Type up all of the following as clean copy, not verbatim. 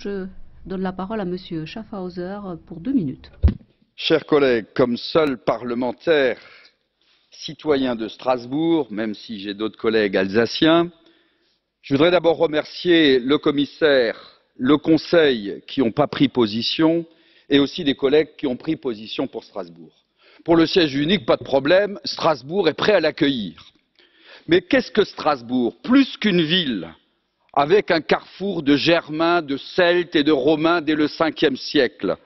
Je donne la parole à Monsieur Schaffhauser pour 2 minutes. Chers collègues, comme seul parlementaire citoyen de Strasbourg, même si j'ai d'autres collègues alsaciens, je voudrais d'abord remercier le commissaire, le Conseil qui n'ont pas pris position et aussi des collègues qui ont pris position pour Strasbourg. Pour le siège unique, pas de problème, Strasbourg est prêt à l'accueillir. Mais qu'est-ce que Strasbourg? Plus qu'une ville, avec un carrefour de Germains, de Celtes et de Romains dès le 5e siècle.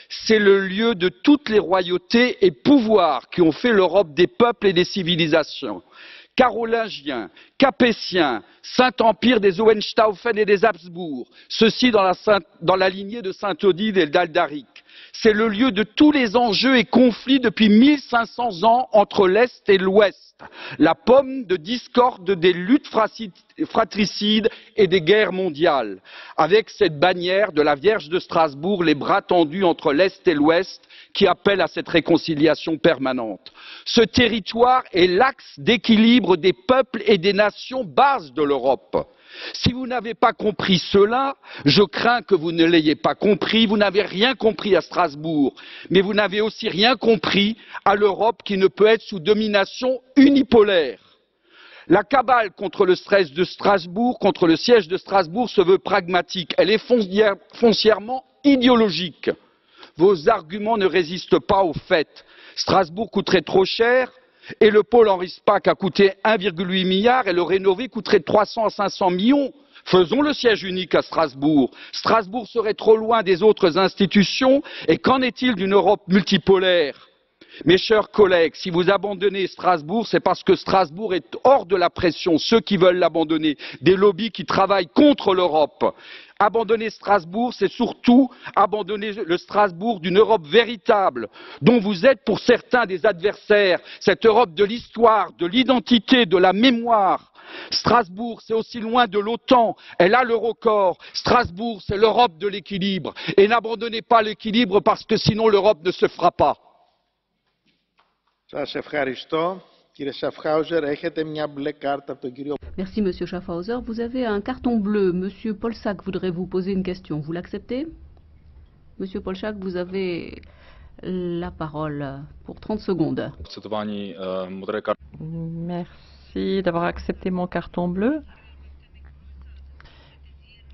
C'est le lieu de toutes les royautés et pouvoirs qui ont fait l'Europe des peuples et des civilisations. Carolingiens, Capétiens, Saint-Empire des Hohenstaufen et des Habsbourg, ceux-ci dans la lignée de Saint-Odile et d'Aldaric. C'est le lieu de tous les enjeux et conflits depuis 1500 ans entre l'Est et l'Ouest, la pomme de discorde des luttes fratricides et des guerres mondiales, avec cette bannière de la Vierge de Strasbourg, les bras tendus entre l'Est et l'Ouest, qui appelle à cette réconciliation permanente. Ce territoire est l'axe d'équilibre des peuples et des nations, base de l'Europe. Si vous n'avez pas compris cela, je crains que vous ne l'ayez pas compris. Vous n'avez rien compris à Strasbourg, mais vous n'avez aussi rien compris à l'Europe qui ne peut être sous domination unipolaire. La cabale contre le stress de Strasbourg, contre le siège de Strasbourg, se veut pragmatique. Elle est foncièrement idéologique. Vos arguments ne résistent pas aux faits. Strasbourg coûterait trop cher et le pôle Henri Spaak a coûté 1,8 milliard et le rénover coûterait 300 à 500 millions. Faisons le siège unique à Strasbourg. Strasbourg serait trop loin des autres institutions. Et qu'en est-il d'une Europe multipolaire? Mes chers collègues, si vous abandonnez Strasbourg, c'est parce que Strasbourg est hors de la pression. Ceux qui veulent l'abandonner, des lobbies qui travaillent contre l'Europe. Abandonner Strasbourg, c'est surtout abandonner le Strasbourg d'une Europe véritable, dont vous êtes pour certains des adversaires, cette Europe de l'histoire, de l'identité, de la mémoire. Strasbourg, c'est aussi loin de l'OTAN, elle a l'Eurocorps. Strasbourg, c'est l'Europe de l'équilibre. Et n'abandonnez pas l'équilibre parce que sinon l'Europe ne se fera pas. Merci, Monsieur Schaffhauser. Vous avez un carton bleu. Monsieur Polčák voudrait vous poser une question. Vous l'acceptez? Monsieur Polčák, vous avez la parole pour 30 secondes. Merci d'avoir accepté mon carton bleu.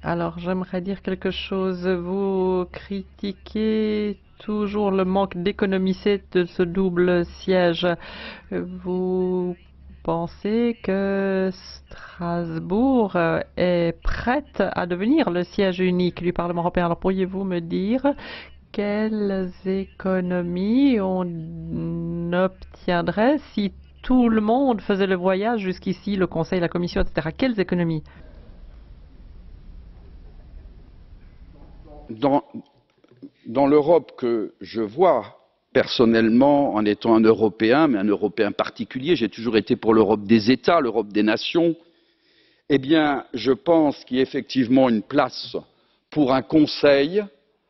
Alors, j'aimerais dire quelque chose. Vous critiquez toujours le manque d'économie de ce double siège. Vous pensez que Strasbourg est prête à devenir le siège unique du Parlement européen? Alors, pourriez-vous me dire quelles économies on obtiendrait si tout le monde faisait le voyage jusqu'ici, le Conseil, la Commission, etc. Quelles économies? Dans l'Europe que je vois, personnellement, en étant un Européen, mais un Européen particulier, j'ai toujours été pour l'Europe des États, l'Europe des nations, eh bien, je pense qu'il y a effectivement une place pour un Conseil,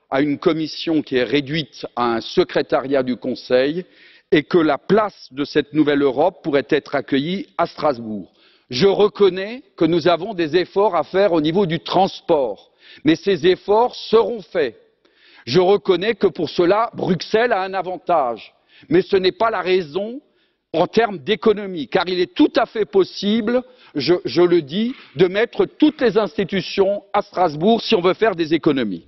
à une Commission qui est réduite à un secrétariat du Conseil, et que la place de cette nouvelle Europe pourrait être accueillie à Strasbourg. Je reconnais que nous avons des efforts à faire au niveau du transport, mais ces efforts seront faits. Je reconnais que pour cela, Bruxelles a un avantage, mais ce n'est pas la raison en termes d'économie, car il est tout à fait possible, je le dis, de mettre toutes les institutions à Strasbourg si on veut faire des économies.